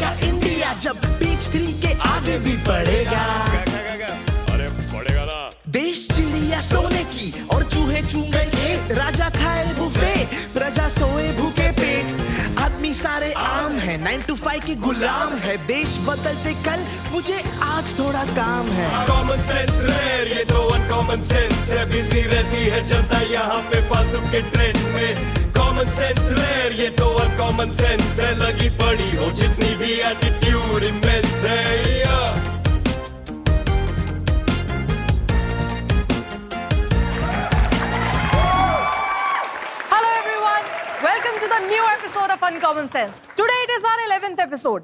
बढ़ेगा इंडिया जब बीच 3 के आगे भी बढ़ेगा। अरे बढ़ेगा ना। देश चिड़िया सोने की और चूहे चूंगे खेत, राजा खाए बुफे प्रजा सोए भूखे पेट। आदमी सारे आम है, 9 to 5 के गुलाम है, देश बदलते कल मुझे आज थोड़ा काम है। कॉमन सेंस रेयर, ये तो अनकॉमन सेंस है, बिजी रहती है जनता यहाँ पे फालतू के ट्रेंड में। कॉमन सेंस रेयर, ये तो अनकॉमन सेंस है, लगी पड़ी हो जितनी भी एटीट्यूड इमेंस है। Welcome to the new episode of Uncommon Sense. Today it is our 11th episode,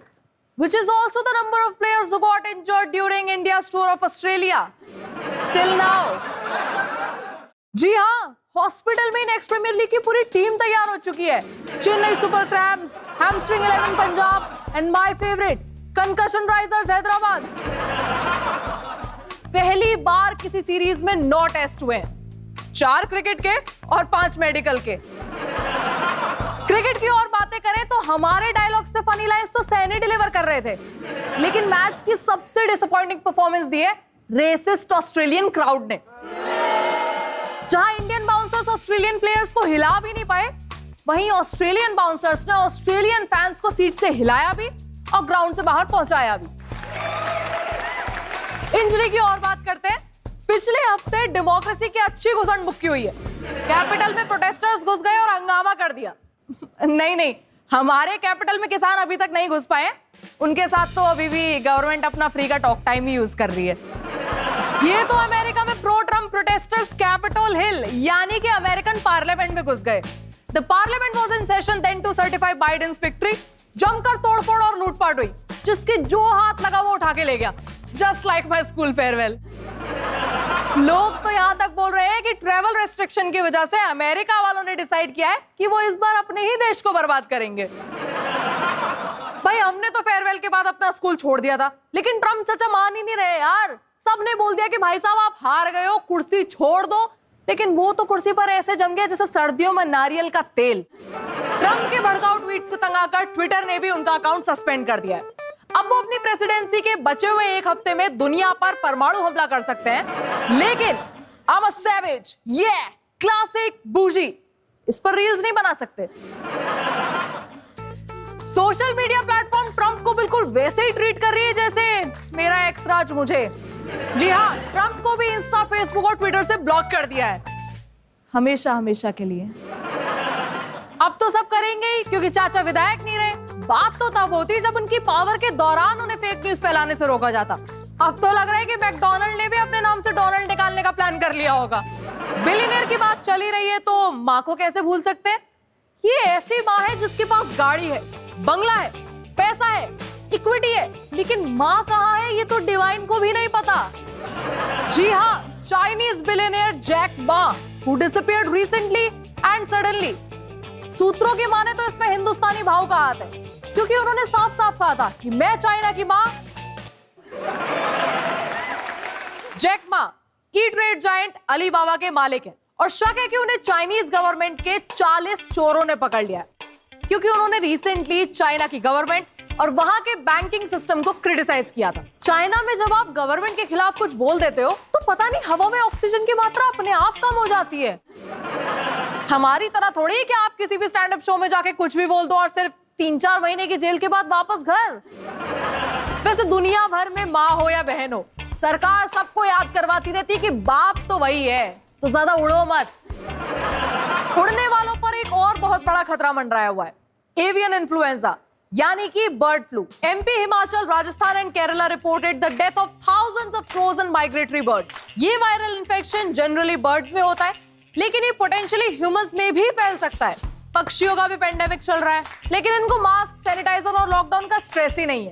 which is also the number of players who got injured during India's tour of Australia. Till now. जी हाँ, hospital में next premiere league की पूरी team तैयार हो चुकी है। Chennai super cramps, hamstring 11 Punjab and my favourite concussion risers Hyderabad. पहली बार किसी सीरीज में 9 टेस्ट हुए, 4 क्रिकेट के और 5 मेडिकल के। क्रिकेट की और बातें करें तो हमारे डायलॉग से फनी लाइंस तो सैनी डिलीवर कर रहे थे, लेकिन मैच की सबसे डिसअपॉइंटिंग परफॉर्मेंस दी है रेसिस्ट ऑस्ट्रेलियन क्राउड ने। जहां इंडियन बाउंसर्स ऑस्ट्रेलियन प्लेयर्स को हिला भी नहीं पाए, वहीं ऑस्ट्रेलियन बाउंसर्स ने ऑस्ट्रेलियन फैंस को सीट से हिलाया भी और ग्राउंड से बाहर पहुंचाया भी। इंजरी की और बात करते हैं। पिछले हफ्ते डेमोक्रेसी की अच्छी घुसंड मुक्की हुई है। कैपिटल में प्रोटेस्टर्स घुस गए और हंगामा कर दिया। नहीं, हमारे कैपिटल में किसान अभी तक नहीं घुस पाए, उनके साथ तो अभी भी गवर्नमेंट अपना फ्री का टॉक टाइम ही यूज कर रही है। ये तो अमेरिका में pro Trump protesters Capitol Hill यानी कि अमेरिकन पार्लियामेंट में घुस गए। The parliament was in session then to certify Biden's victory. जमकर तोड़फोड़ और लूटपाट हुई, जिसके जो हाथ लगा वो उठा के ले गया, just like my school farewell. लोग तो यहां तक बोल रहे हैं कि ट्रैवल रेस्ट्रिक्शन की वजह से अमेरिका वालों ने डिसाइड किया है कि वो इस बार अपने ही देश को बर्बाद करेंगे। भाई हमने तो फेयरवेल के बाद अपना स्कूल छोड़ दिया था, लेकिन ट्रम्प चाचा मान ही नहीं रहे यार। सबने बोल दिया कि भाई साहब आप हार गए हो, कुर्सी छोड़ दो, लेकिन वो तो कुर्सी पर ऐसे जम गया जैसे सर्दियों में नारियल का तेल। ट्रम्प के भड़काऊ ट्वीट से तंग आकर ट्विटर ने भी उनका अकाउंट सस्पेंड कर दिया है। अब वो अपनी प्रेसिडेंसी के बचे हुए 1 हफ्ते में दुनिया पर परमाणु हमला कर सकते हैं, लेकिन I'm a savage, yeah, classic bougie, इस पर रील्स नहीं बना सकते। सोशल मीडिया प्लेटफॉर्म ट्रम्प को बिल्कुल वैसे ही ट्रीट कर रही है जैसे मेरा एक्स राज मुझे। जी हाँ, ट्रम्प को भी इंस्टा, फेसबुक और ट्विटर से ब्लॉक कर दिया है, हमेशा के लिए। अब तो सब करेंगे ही, क्योंकि चाचा विधायक नहीं रहे। बात तो तब होती जब उनकी पावर के दौरान उन्हें फेक न्यूज फैलाने से रोका जाता। अब तो लग रहा है कि मैकडॉनल्ड ने भी अपने नाम से डोनाल्ड निकालने का प्लान कर लिया होगा। बिलियनियर की बात चली रही है तो माँ को कैसे भूल सकते हैं? ये ऐसी माँ है जिसके पास गाड़ी है, बंगला है, पैसा है, इक्विटी है, लेकिन माँ कहाँ है ये तो डिवाइन को भी नहीं पता। जी हाँ, Chinese billionaire Jack Ma, who disappeared recently and suddenly. सूत्रों की माने तो इसमें हिंदुस्तानी भाव का हाथ है, क्योंकि उन्होंने साफ साफ कहा था कि मैं चाइना की मां। जैक मा ई ट्रेड जायंट अलीबाबा के मालिक हैं और शक है कि उन्हें चाइनीज गवर्नमेंट के 40 चोरों ने पकड़ लिया है, क्योंकि उन्होंने रिसेंटली चाइना की गवर्नमेंट और वहां के बैंकिंग सिस्टम को क्रिटिसाइज किया था। चाइना में जब आप गवर्नमेंट के खिलाफ कुछ बोल देते हो तो पता नहीं हवा में ऑक्सीजन की मात्रा अपने आप कम हो जाती है। हमारी तरह थोड़ी कि आप किसी भी स्टैंड अप शो में जाके कुछ भी बोल दो और सिर्फ 3-4 महीने की जेल के बाद वापस घर। वैसे दुनिया भर में माँ हो या बहन हो, सरकार सबको याद करवाती रहती कि बाप तो वही है, तो ज्यादा उड़ो मत। उड़ने वालों पर एक और बहुत बड़ा खतरा मंडराया हुआ है, एवियन इन्फ्लुएंजा यानी कि bird flu. MP, Himachal, Rajasthan and Kerala reported the death of thousands of frozen migratory birds. ये वायरल इन्फेक्शन जनरली बर्ड्स में होता है, लेकिन ये पोटेंशियली ह्यूमंस में भी फैल सकता है। पक्षियों का भी पेंडेमिक चल रहा है, लेकिन इनको मास्क, सैनिटाइजर और लॉकडाउन का स्ट्रेस ही नहीं है।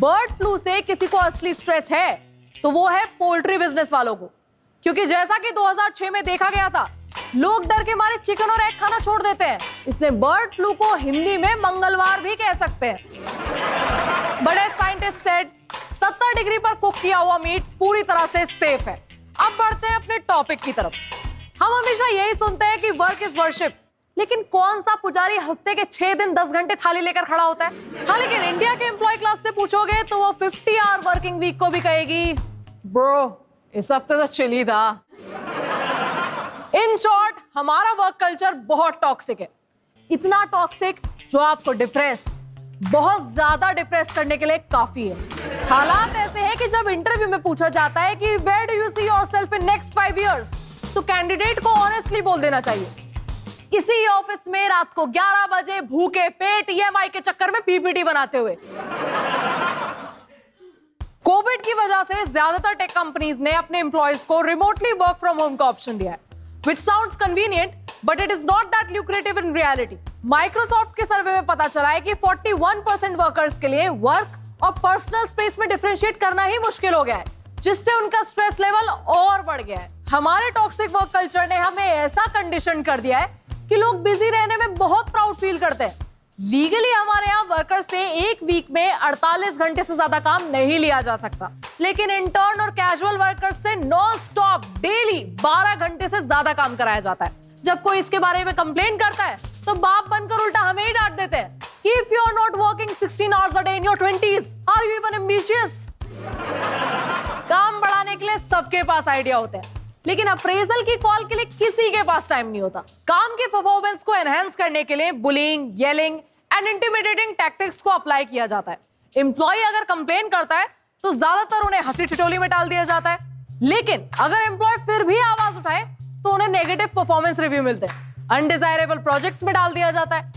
बर्ड फ्लू से किसी को असली स्ट्रेस है तो वो है पोल्ट्री बिजनेस वालों को, क्योंकि जैसा कि 2006 में देखा गया था, लोग डर के मारे चिकन और एग खाना छोड़ देते हैं। इसलिए बर्ड फ्लू को हिंदी में मंगलवार भी कह सकते हैं। बड़े साइंटिस्ट सेड 70 डिग्री पर कुक किया हुआ मीट पूरी तरह से सेफ है। अब बढ़ते हैं अपने टॉपिक की तरफ। हम हमेशा यही सुनते हैं कि वर्क इज वर्शिप, लेकिन कौन सा पुजारी हफ्ते के 6 दिन 10 घंटे थाली लेकर खड़ा होता है? हाँ, लेकिन इंडिया के एम्प्लॉय क्लास से पूछोगे तो वो 50 आवर वर्किंग वीक को भी कहेगी ब्रो इस हफ्ते तो चिल ही था। इन शॉर्ट, हमारा वर्क कल्चर बहुत टॉक्सिक है, इतना टॉक्सिक जो आपको बहुत ज्यादा डिप्रेस करने के लिए काफी है। हालात ऐसे हैं कि जब इंटरव्यू में पूछा जाता है कि where do you see yourself in next 5 years, तो कैंडिडेट को ऑनेस्टली बोल देना चाहिए इसी ऑफिस में रात को 11 बजे भूखे पेट EMI के चक्कर में PPT बनाते हुए। कोविड की वजह से ज्यादातर टेक कंपनीज ने अपने एम्प्लॉयज को रिमोटली वर्क फ्रॉम होम का ऑप्शन दिया है, which sounds convenient, but it is not that lucrative in reality. Microsoft के सर्वे में पता चला है कि 41% वर्कर्स के लिए वर्क और पर्सनल स्पेस में डिफरेंशिएट करना ही मुश्किल हो गया है, जिससे उनका स्ट्रेस लेवल और बढ़ गया है। हमारे टॉक्सिक वर्क कल्चर ने हमें ऐसा कंडीशन कर दिया है कि लोग बिजी रहने में बहुत प्राउड फील करते हैं। लीगली हमारे यहाँ वर्कर्स से एक वीक में 48 घंटे से ज्यादा काम नहीं लिया जा सकता, लेकिन इंटर्न और कैजुअल वर्कर्स से नॉन स्टॉप डेली 12 घंटे से ज्यादा काम कराया जाता है। जब कोई इसके बारे में कंप्लेन करता है तो बाप बनकर उल्टा हमें ही डांट देते हैं कि if you are not working 16 hours a day in your 20s, are you even ambitious? काम बढ़ाने के लिए सबके पास आइडिया होते हैं, लेकिन अप्रेजल की कॉल के लिए किसी के पास टाइम नहीं होता। काम के परफॉर्मेंस को एनहांस करने के लिए bullying, yelling and intimidating tactics को अप्लाई किया जाता है। एम्प्लॉय अगर कंप्लेन करता है तो ज्यादातर उन्हें हंसी ठिठोली में डाल दिया जाता है, लेकिन अगर एम्प्लॉय फिर भी आवाज उठाए तो उन्हें नेगेटिव परफॉर्मेंस रिव्यू मिलते हैं, अनडिजायरेबल प्रोजेक्ट्स में डाल दिया जाता है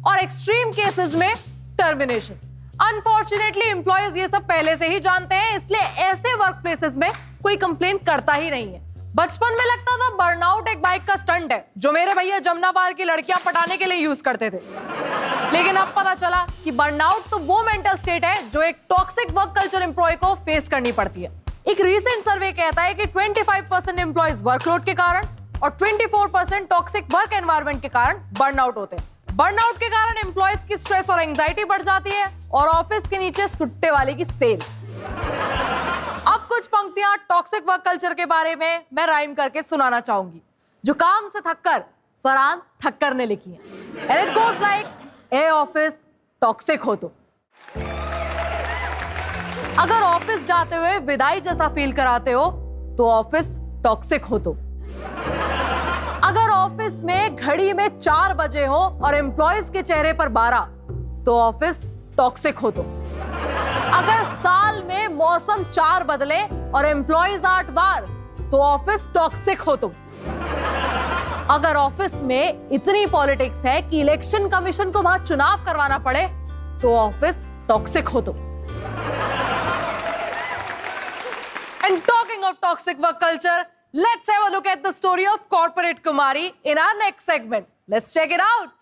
और एक्सट्रीम केसेस में टर्मिनेशन। अनफॉर्चुनेटली एम्प्लॉयज ये सब पहले से ही जानते हैं, इसलिए ऐसे वर्क प्लेसेस में कोई कंप्लेन करता ही नहीं है। बचपन में लगता था बर्नआउट एक बाइक का स्टंट है जो मेरे भैया जमुना पार की लड़कियां पटाने के लिए यूज करते थे, लेकिन अब पता चला कि बर्नआउट तो वो मेंटल स्टेट है जो एक टॉक्सिक वर्क कल्चर एम्प्लॉय को फेस करनी पड़ती है। एक रीसेंट सर्वे कहता है कि 25% एम्प्लॉयज वर्कलोड के कारण और 24% टॉक्सिक वर्क एनवायरनमेंट के कारण बर्नआउट होते हैं। बर्नआउट के कारण एम्प्लॉयज की स्ट्रेस और एंजाइटी बढ़ जाती है और ऑफिस के नीचे सुट्टे वाले की सेल। अब कुछ पंक्तियां टॉक्सिक वर्क कल्चर के बारे में मैं राइम करके सुनाना चाहूंगी, जो काम से थककर फरहान ठक्कर ने लिखी है। And it goes like, A office toxic हो तो। अगर ऑफिस जाते हुए विदाई जैसा फील कराते हो तो ऑफिस टॉक्सिक हो तो। अगर ऑफिस में घड़ी में 4 बजे हो और एम्प्लॉयज के चेहरे पर 12 तो ऑफिस टॉक्सिक हो तो। अगर साल में मौसम 4 बदले और एम्प्लॉयज 8 बार तो ऑफिस टॉक्सिक हो तो। अगर ऑफिस में इतनी पॉलिटिक्स है कि इलेक्शन कमीशन को वहां चुनाव करवाना पड़े तो ऑफिस टॉक्सिक हो तो। And talking of toxic work culture, let's have a look at the story of corporate Kumari in our next segment. Let's check it out.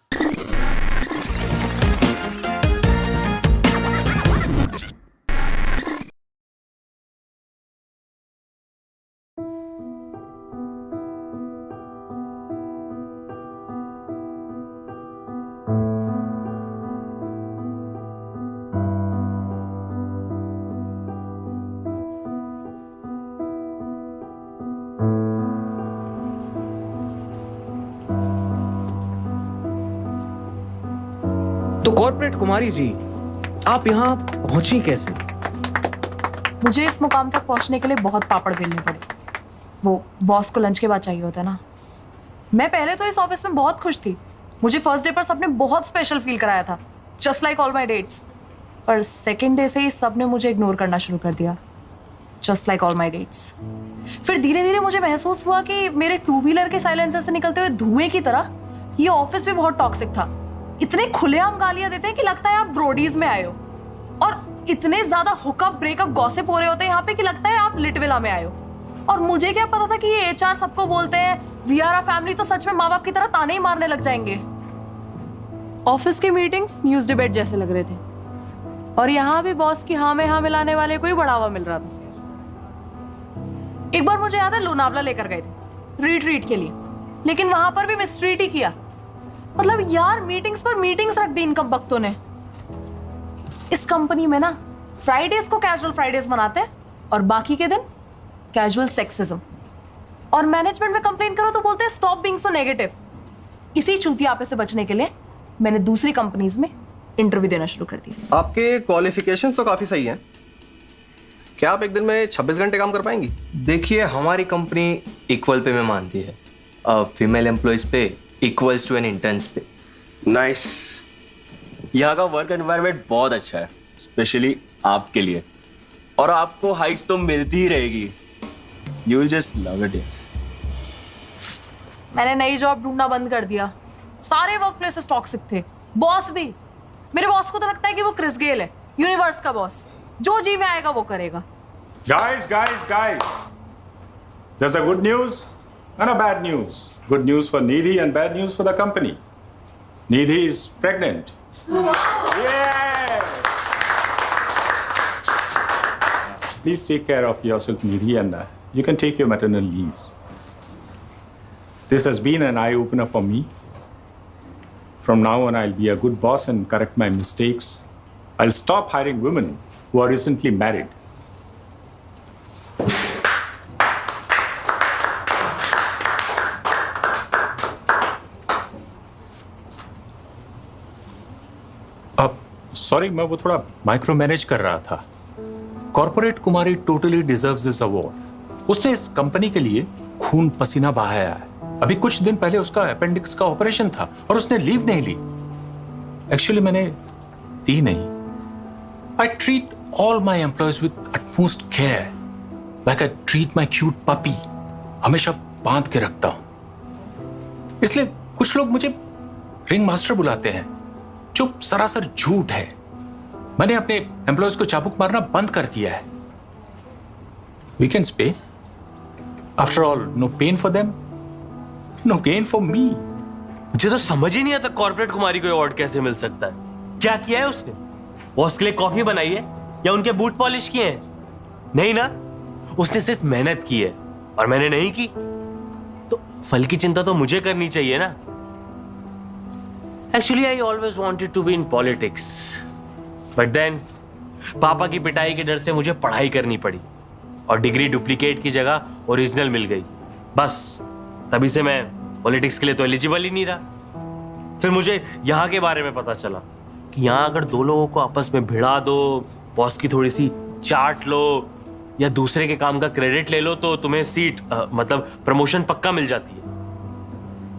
तो कॉर्पोरेट कुमारी जी, आप यहाँ पहुंची कैसे? मुझे इस मुकाम तक पहुंचने के लिए बहुत पापड़ बेलने पड़े। वो बॉस को लंच के बाद चाहिए होता है ना। मैं पहले तो इस ऑफिस में बहुत खुश थी, मुझे फर्स्ट डे पर सबने बहुत स्पेशल फील कराया था, just like all my dates. पर सेकेंड डे से ही सबने मुझे इग्नोर करना शुरू कर दिया, just like all my dates. फिर धीरे धीरे मुझे महसूस हुआ कि मेरे 2 व्हीलर के साइलेंसर से निकलते हुए धुएं की तरह ये ऑफिस भी बहुत टॉक्सिक था। इतने खुलेआम गालियां देते हैं कि लगता है आप ब्रोडीज में आए हो, और इतने ज्यादा हुकअप ब्रेकअप गॉसिप हो रहे होते हैं यहाँ पे कि लगता है आप लिटविला में आए हो। और मुझे क्या पता था कि ये HR सबको बोलते हैं वी आर अ फैमिली, तो सच में माँ बाप की तरह ताने ही मारने लग जाएंगे। ऑफिस की मीटिंग्स न्यूज डिबेट जैसे लग रहे थे, और यहाँ भी बॉस की हाँ में हाँ मिलाने वाले को ही बढ़ावा मिल रहा था। एक बार मुझे याद है लोनावला लेकर गए थे रिट्रीट के लिए, लेकिन वहां पर भी मिसट्रीट ही किया। मतलब यार, मीटिंग्स पर मीटिंग्स रख दी इन कम वक्तों ने। इस कंपनी में ना फ्राइडेज को कैजुअल फ्राइडेज मनाते हैं और बाकी के दिन कैजुअल सेक्सिज्म। और मैनेजमेंट में कंप्लेन करो तो बोलते हैं स्टॉप बीइंग सो नेगेटिव। इसी चूतियापे से बचने के लिए मैंने दूसरी कंपनीज में इंटरव्यू देना शुरू कर दिया। आपके क्वालिफिकेशंस तो काफ़ी सही हैं। क्या आप एक दिन में 26 घंटे काम कर पाएंगी? देखिए, हमारी कंपनी इक्वल पे में मानती है। फीमेल एम्प्लॉयज पे इक्वल्स टू एन इंटर्न्स पे। नाइस। यहाँ का वर्क एनवायरनमेंट बहुत अच्छा है, स्पेशली आपके लिए, और आपको हाइक्स तो मिलती ही रहेगी। You will just love it. मैंने नई जॉब ढूंढना बंद कर दिया। सारे वर्क प्लेसेस टॉक्सिक थे, बॉस भी। मेरे बॉस को तो लगता है कि वो क्रिस गेल है, यूनिवर्स का बॉस, जो जी में आएगा वो करेगा। Guys, there's a good news and a bad news. Good news for Nidhi and bad news for the company. Nidhi is pregnant. Yeah! Please take care of yourself, Nidhi, and you can take your maternal leave. This has been an eye-opener for me. From now on, I'll be a good boss and correct my mistakes. I'll stop hiring women who are recently married. अब sorry, मैं वो थोड़ा micro manage कर रहा था। Corporate Kumari totally deserves this award. उसने इस company के लिए खून पसीना बहाया है। अभी कुछ दिन पहले उसका अपेंडिक्स का ऑपरेशन था और उसने लीव नहीं ली। एक्चुअली मैंने दी नहीं। I treat all my employees with utmost care, like I treat my cute puppy. हमेशा बांध के रखता हूं। इसलिए कुछ लोग मुझे रिंग मास्टर बुलाते हैं, जो सरासर झूठ है। मैंने अपने एम्प्लॉयज को चाबुक मारना बंद कर दिया है। Weekends pay. After all, no pain for them, no gain for me. मुझे तो समझ ही नहीं आता कॉर्पोरेट कुमारी को अवार्ड कैसे मिल सकता है। क्या किया है उसने? बॉस के लिए कॉफी बनाई है या उनके बूट पॉलिश किए हैं? नहीं ना, उसने सिर्फ मेहनत की है और मैंने नहीं की। तो फल की चिंता तो मुझे करनी चाहिए ना। Actually I always wanted to be in politics, but then पापा की पिटाई के डर से मुझे पढ़ाई करनी पड़ी और डिग्री डुप्लीकेट की जगह ओरिजिनल मिल गई। बस तभी से मैं पॉलिटिक्स के लिए तो एलिजिबल ही नहीं रहा। फिर मुझे यहाँ के बारे में पता चला कि यहाँ अगर दो लोगों को आपस में भिड़ा दो, बॉस की थोड़ी सी चाट लो या दूसरे के काम का क्रेडिट ले लो तो तुम्हें सीट मतलब प्रमोशन पक्का मिल जाती है।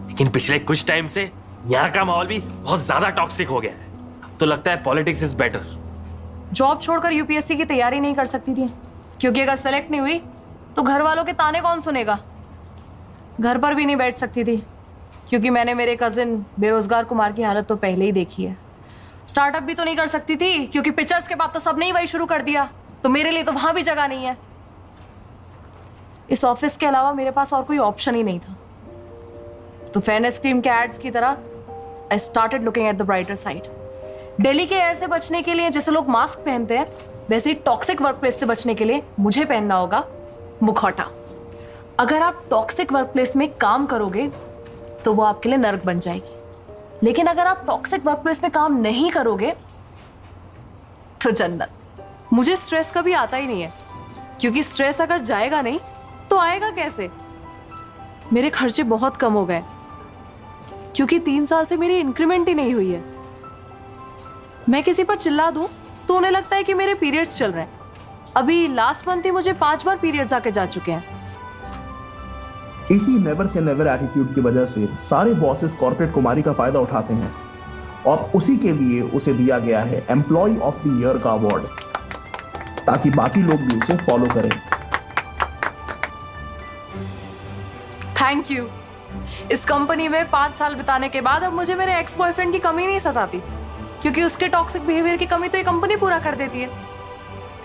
लेकिन पिछले कुछ टाइम से यहाँ का माहौल भी बहुत ज्यादा टॉक्सिक हो गया है। अब तो लगता है पॉलिटिक्स इज बेटर। जॉब छोड़कर यूपीएससी की तैयारी नहीं कर सकती थी, क्योंकि अगर सेलेक्ट नहीं हुई तो घर वालों के ताने कौन सुनेगा। घर पर भी नहीं बैठ सकती थी, क्योंकि मैंने मेरे कजिन बेरोजगार कुमार की हालत तो पहले ही देखी है। स्टार्टअप भी तो नहीं कर सकती थी, क्योंकि पिक्चर्स के बाद तो सबने ही वही शुरू कर दिया, तो मेरे लिए तो वहां भी जगह नहीं है। इस ऑफिस के अलावा मेरे पास और कोई ऑप्शन ही नहीं था। तो फेयरनेस क्रीम के एड्स की तरह I started looking at the brighter side. Delhi के एयर से बचने के लिए जैसे लोग मास्क पहनते हैं, वैसे ही टॉक्सिक वर्कप्लेस से बचने के लिए मुझे पहनना होगा मुखौटा। अगर आप टॉक्सिक वर्कप्लेस में काम करोगे तो वो आपके लिए नर्क बन जाएगी, लेकिन अगर आप टॉक्सिक वर्कप्लेस में काम नहीं करोगे तो जन्नत। मुझे स्ट्रेस कभी आता ही नहीं है, क्योंकि स्ट्रेस अगर जाएगा नहीं तो आएगा कैसे। मेरे खर्चे बहुत कम हो गए, क्योंकि 3 साल से मेरी इंक्रीमेंट ही नहीं हुई है। मैं किसी पर चिल्ला दूं तो उन्हें लगता है कि मेरे पीरियड्स चल रहे हैं। अभी लास्ट मंथ ही मुझे 5 बार पीरियड्स आके जा चुके हैं। इसी नेवर से नेवर एटीट्यूड की वजह से सारे बॉसेस कॉर्पोरेट कुमारी का फायदा उठाते हैं, और उसी के लिए उसे दिया गया है एम्प्लॉय ऑफ द ईयर का अवार्ड, ताकि बाकी लोग भी उसे फॉलो करें। Thank you. इस कंपनी में 5 साल बिताने के बाद अब मुझे मेरे एक्स बॉयफ्रेंड की कमी नहीं सताती, क्योंकि उसके टॉक्सिक बिहेवियर की कमी तो ये कंपनी पूरा कर देती है।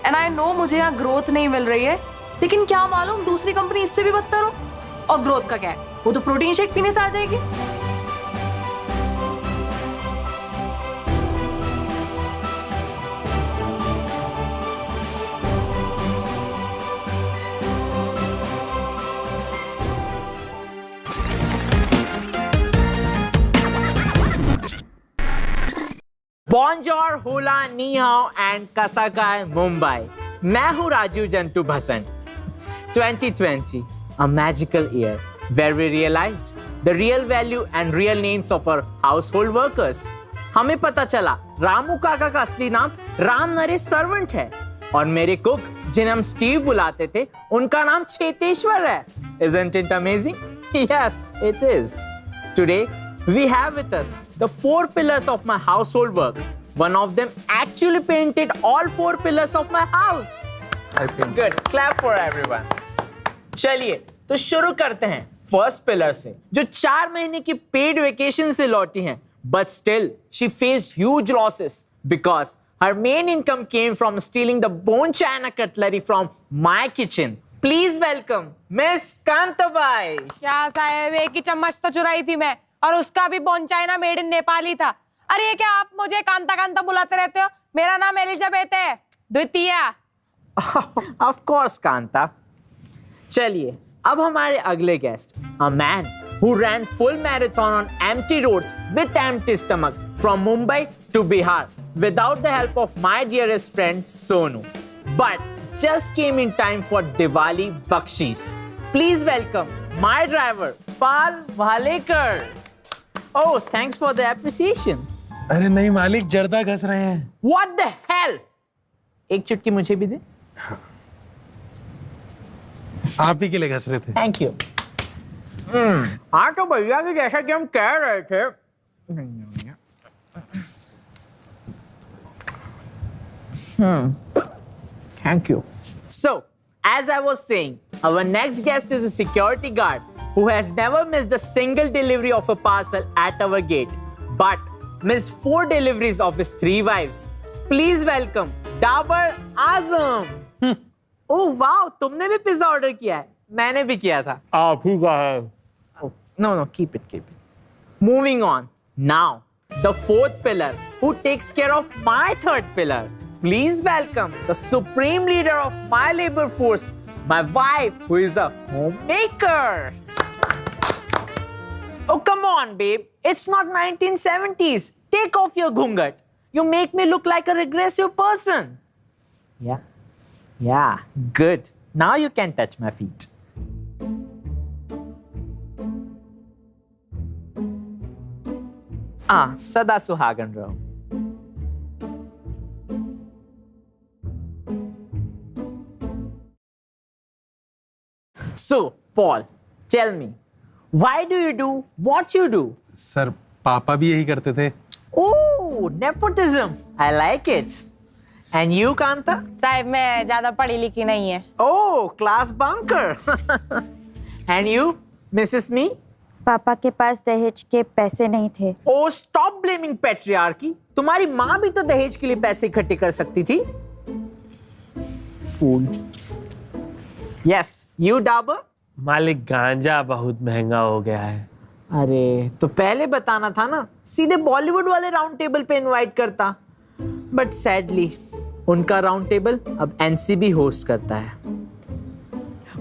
एंड आई नो मुझे यहाँ ग्रोथ नहीं मिल रही है, लेकिन क्या मालूम दूसरी कंपनी इससे भी बदतर हो। और ग्रोथ का क्या है, वो तो प्रोटीन शेक पीने से आ जाएगी। बॉन्जोर, हुला, नी हाओ एंड कसाकाय मुंबई। मैं हूँ राजू जंतु भसंत। 2020, a magical year where we realized the real value and real names of our household workers. हमें पता चला रामू काका का असली नाम राम नरेश सर्वेंट है और मेरे कुक जिन्हें हम स्टीव बुलाते थे उनका नाम चेतेश्वर है. Isn't it amazing? Yes, it is. Today we have with us the 4 pillars of my household work. One of them actually painted all 4 pillars of my house. Good. Clap for everyone. चलिए तो शुरू करते हैं first pillar से, जो 4 महीने की paid vacation से लौटी हैं. But still, she faced huge losses because her main income came from stealing the bone china cutlery from my kitchen. Please welcome Miss Kantabai. क्या साहब, एक ही चम्मच तो चुराई थी मैं, और उसका भी bone China made in Nepali था. अरे ये क्या आप मुझे कांता कांता बुलाते रहते हो? मेरा नाम एलिजाबेथ है, द्वितीय. Of course, Kanta. चलिए अब हमारे अगले guest, a man who ran full marathon on empty roads with empty stomach from Mumbai to Bihar without the help of my dearest friend Sonu, but just came in time for Diwali Bakshis. Please welcome my driver Pal Walekar. Oh, thanks for the appreciation. अरे नहीं मालिक, जर्दा घस रहे हैं. What the hell? एक चुटकी मुझे भी दे. आप ही के लिए घस रहे थे. Thank you. हाँ तो भैया कि जैसा कि हम कह रहे थे, thank you. So, as I was saying, our next guest is a security guard who has never missed a single delivery of a parcel at our gate, but missed 4 deliveries of his 3 wives. Please welcome Dabar Azam. Oh wow, तुमने भी pizza order किया है? मैंने भी किया था. आप ही का है. No, keep it. Moving on. Now, the 4th pillar who takes care of my 3rd pillar. Please welcome the supreme leader of my labor force, my wife, who is a homemaker. Oh, come on, babe. It's not 1970s. Take off your ghungat. You make me look like a regressive person. Yeah, good. Now you can touch my feet. सदा सुहागन रहो. So, Paul, tell me, why do you do what you do? Sir पापा भी यही करते थे. Oh, nepotism. I like it. And you, Kanta? साहब मैं ज्यादा पढ़ी लिखी नहीं है. Oh, class bunker. And you, Mrs. Me? पापा के पास दहेज के पैसे नहीं थे. Oh, stop blaming patriarchy. तुम्हारी माँ भी तो दहेज के लिए पैसे इकट्ठे कर सकती थी. Fool. Yes, you, Dabar? मालिक गांजा बहुत महंगा हो गया है. अरे तो पहले बताना था ना, सीधे बॉलीवुड वाले राउंड टेबल पे इनवाइट करता. बट सैडली उनका राउंड टेबल अब एनसीबी होस्ट करता है.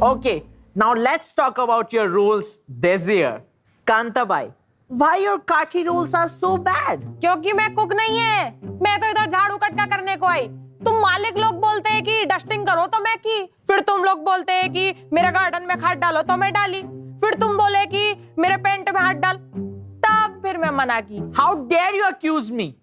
Okay, now let's talk about your roles this year. Kantabai, why your kathi rolls are so bad? क्योंकि मैं कुक नहीं है. मैं तो इधर झाड़ू कटका करने को आई. तुम मालिक लोग बोलते हैं कि डस्टिंग करो तो मैं की, फिर तुम लोग बोलते हैं कि मेरे गार्डन में खाद डालो तो मैं डाली, फिर तुम बोले कि मेरे पेंट में हाथ डाल, तब फिर मैं मना की. हाउ डेयर यू अक्यूज मी?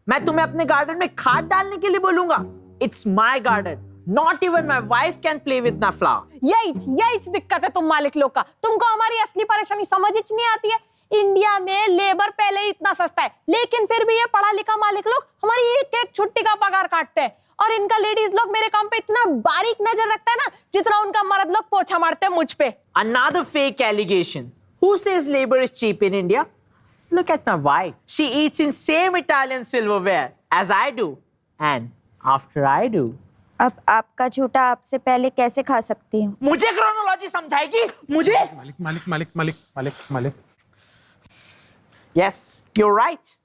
मैं तुम्हें अपने गार्डन में खाद डालने के लिए बोलूंगा? It's my garden. Not even my wife can play with my flower. यही दिक्कत है तुम मालिक लोग का. तुमको हमारी असली परेशानी समझ ही नहीं आती है. इंडिया में लेबर पहले ही इतना सस्ता है, लेकिन फिर भी ये पढ़ा लिखा मालिक लोग हमारी एक छुट्टी का पगार काटते हैं. और इनका लेडीज लोग मेरे काम पे इतना बारीक नजर रखता है ना, जितना उनका मर्द लोग पोछा मारते हैं मुझ पे. Another fake allegation. Who says labor is cheap in India? Look at my wife. She eats in same Italian silverware as I do, and after I do. अब आपका झूठा आपसे पहले कैसे खा सकती हूँ? मुझे क्रोनोलॉजी समझाएगी? मुझे? मालिक. Yes, you're right.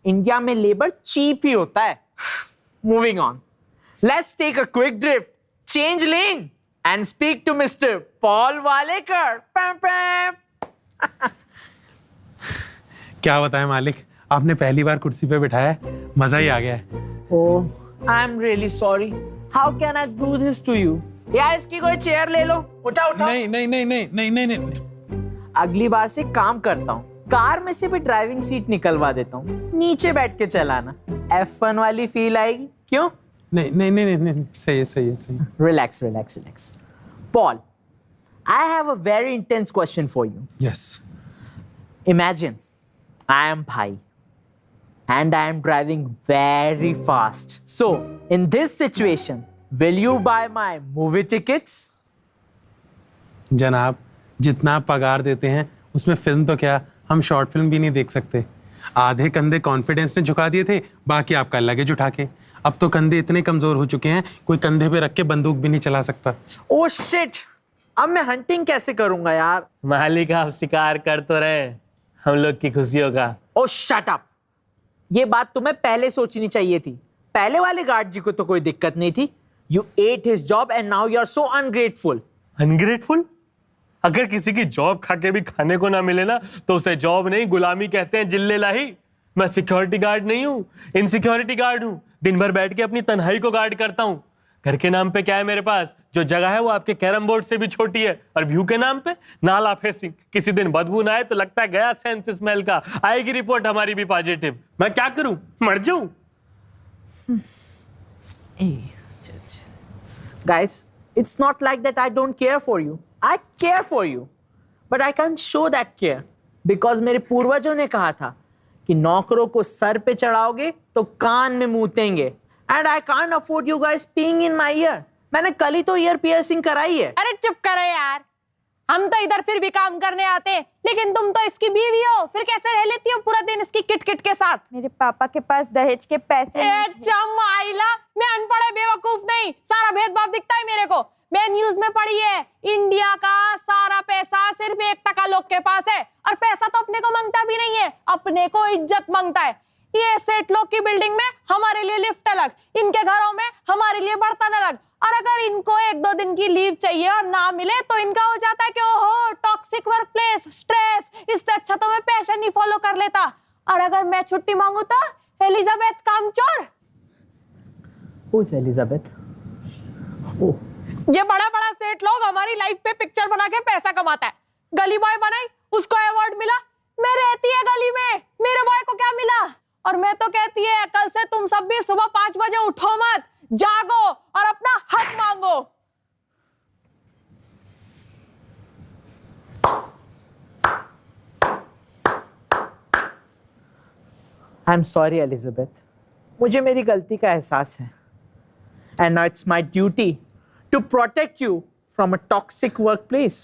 इंडिया में लेबर चीप ही होता है. Moving on. Let's take a quick drift, change lane, and speak to Mr. Paul Walekar. Pam, pam. क्या बताएं मालिक, आपने पहली बार कुर्सी पे बिठाया है, मजा ही आ गया है. Oh, I'm really sorry. How can I do this to you? या इसकी कोई चेयर ले लो. उठा. नहीं. अगली बार से काम करता हूँ, कार में से भी ड्राइविंग सीट निकलवा देता हूँ, नीचे बैठ के चलाना, F1 वाली फील आएगी। क्यों? नहीं, सही है। Relax. Paul, I have a very intense question for you. Yes. Imagine I am Bhai and I am driving very fast. So, in this situation, will you buy my movie tickets? जनाब, जितना आप पगार देते हैं उसमें film तो क्या, हम शॉर्ट फिल्म भी नहीं देख सकते। आधे कंधे कॉन्फिडेंस ने झुका दिए थे, बाकी आपका लगेज उठा के। अब तो कंधे इतने कमजोर हो चुके हैं, कोई कंधे पे रख के बंदूक भी नहीं चला सकता। ओह शिट, अब मैं हंटिंग कैसे करूंगा यार? मालिक आप शिकार कर तो रहे, हम लोग की खुशियों का। ओह शट अप, ये बात तुम्हें पहले सोचनी चाहिए थी। पहले वाले गार्ड जी को तो कोई दिक्कत नहीं थी। You ate his job and now you are so ungrateful. Ungrateful? अगर किसी की जॉब खा के भी खाने को ना मिले ना तो उसे जॉब नहीं गुलामी कहते हैं जिल्ले लाही। मैं सिक्योरिटी गार्ड नहीं हूँ, इनसिक्योरिटी गार्ड हूँ। दिन भर बैठ के अपनी तन्हाई को गार्ड करता हूँ। घर के नाम पे क्या है मेरे पास? जो जगह है वो आपके कैरम बोर्ड से भी छोटी है। और व्यू के नाम पे नाला फेसिंग। किसी दिन बदबू ना आए तो लगता है गया सेंस स्मेल का। आएगी रिपोर्ट हमारी भी पॉजिटिव। मैं क्या करूं, मर जाऊं? Guys, it's not like that I don't care for you. I care for you. But I can't show that care. Because मेरे पूर्वजों ने कहा था कि नौकरों को सर पे चढ़ाओगे तो कान में मूतेंगे। And I can't afford you guys peeing in my ear. मैंने कल ही तो ईयर पियर्सिंग कराई है। अरे चुप करो यार, हम तो इधर फिर भी काम करने आते, लेकिन तुम तो इसकी बीवी हो, फिर कैसे रह लेती हो पूरा दिन इसकी किट के साथ? मेरे पापा के पास दहेज के पैसे नहीं थे। चमाइला, मैं अनपढ़ है, बेवकूफ नहीं, सारा भेदभाव दिखता है मेरे को। मैं न्यूज में पढ़ी है, इंडिया का सारा पैसा सिर्फ 1% लोग के पास है, और पैसा तो अपने को मांगता भी नहीं है, अपने को इज्जत मांगता है। ये सेठ लोग की बिल्डिंग में हमारे लिए लिफ्ट अलग, इनके घरों में हमारे लिए बर्तन अलग। और अगर इनको 1-2 दिन की लीव चाहिए और ना मिले तो इनका हो जाता है कि ओहो टॉक्सिक वर्क प्लेस, स्ट्रेस, इससे अच्छा तो मैं पैशन ही फॉलो कर लेता। और अगर मैं छुट्टी मांगू तो एलिजाबेथ कामचोर। Who's Elizabeth? Oh. ये बड़ा सेठ लोग हमारी लाइफ पे पिक्चर बना के पैसा कमाता है। गली बॉय बनाई, उसको अवार्ड मिला। मैं रहती है गली में, मेरे बॉय को क्या मिला? और मैं तो कहती है कल से तुम सब भी सुबह 5 बजे उठो मत, जागो और अपना हक मांगो। I'm sorry, Elizabeth. मुझे मेरी गलती का एहसास है। And now it's my duty to protect you from a toxic workplace.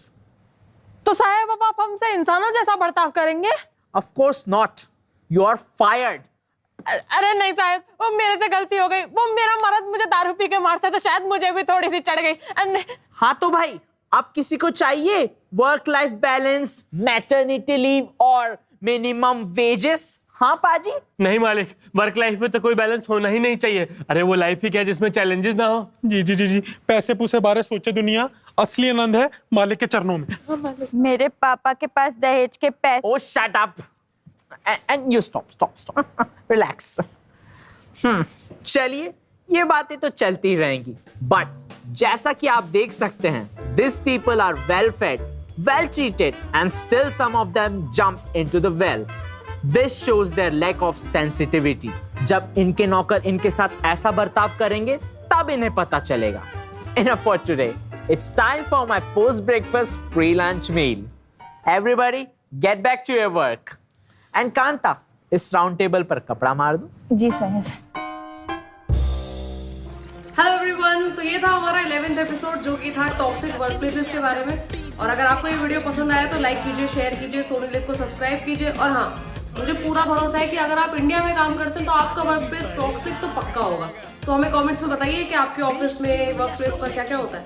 तो साहब अब आप हमसे इंसानों जैसा बर्ताव करेंगे? Of course not. You are fired. अरे नहीं साहब, वो मेरे से गलती हो गई। वो मेरा मर्द मुझे दारू पी के मारता तो शायद मुझे भी थोड़ी सी चढ़ गई। हाँ तो भाई, अब किसी को चाहिए work life balance, maternity leave और मिनिमम वेजेस? हाँ पाजी? नहीं मालिक, वर्क लाइफ में तो कोई बैलेंस होना ही नहीं चाहिए। अरे वो लाइफ ही क्या जिसमें चैलेंजेस ना हो। जी, पैसे पूसे बारे सोचे दुनिया, असली आनंद है मालिक के चरणों में। मेरे पापा के पास दहेज के पैसे। Oh, shut up. And you stop. Relax. चलिए, ये बातें तो चलती रहेंगी, बट जैसा कि आप देख सकते हैं, these people are well fed, well treated, and still some of them jump into the well. This shows their lack of sensitivity. जब इनके नौकर इनके साथ ऐसा बर्ताव करेंगे, तब इन्हें पता चलेगा। Enough for today. It's time for my post-breakfast pre-lunch meal. Everybody, get back to your work. And Kanta, इस राउंड टेबल पर कपड़ा मार दो। जी साहब। हेलो एवरीवन, तो ये था हमारा 11th एपिसोड जो कि था टॉक्सिक वर्कप्लेसेस के बारे में। और अगर आपको ये वीडियो पसंद आया तो लाइक कीजिए, शेयर कीजिए, सोनी लिव को सब्सक्राइब कीजिए। और हाँ, मुझे पूरा भरोसा है कि अगर आप इंडिया में काम करते हैं तो आपका वर्क प्लेस टॉक्सिक तो पक्का होगा। तो हमें कमेंट्स में बताइए कि आपके ऑफिस में, वर्क प्लेस पर क्या क्या होता है।